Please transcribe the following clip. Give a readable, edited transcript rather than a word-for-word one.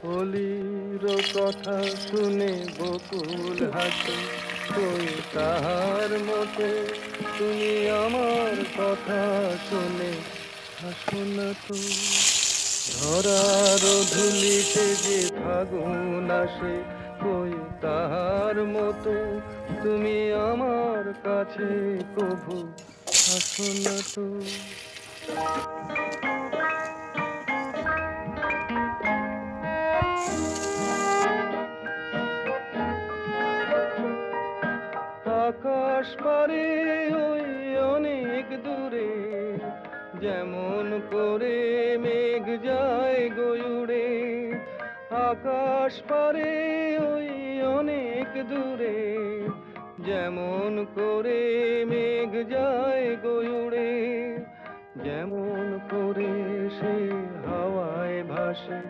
কলির কথা শুনে বকুল হাসে, কই তাহার মতো তুমি আমার কথা শুনে হাসো না তো। ধরার ধুলিতে যে ফাগুন আসে, কই তাহার মতো তুমি আমার কাছে কভু আসো না তো। আকাশ পারে ওই অনেক দূরে, যেমন করে মেঘ যায় গয়ুড়ে। আকাশ পারে ওই অনেক দূরে, যেমন করে মেঘ যায় গয়ুড়ে। যেমন করে সে হাওয়ায় ভাসে,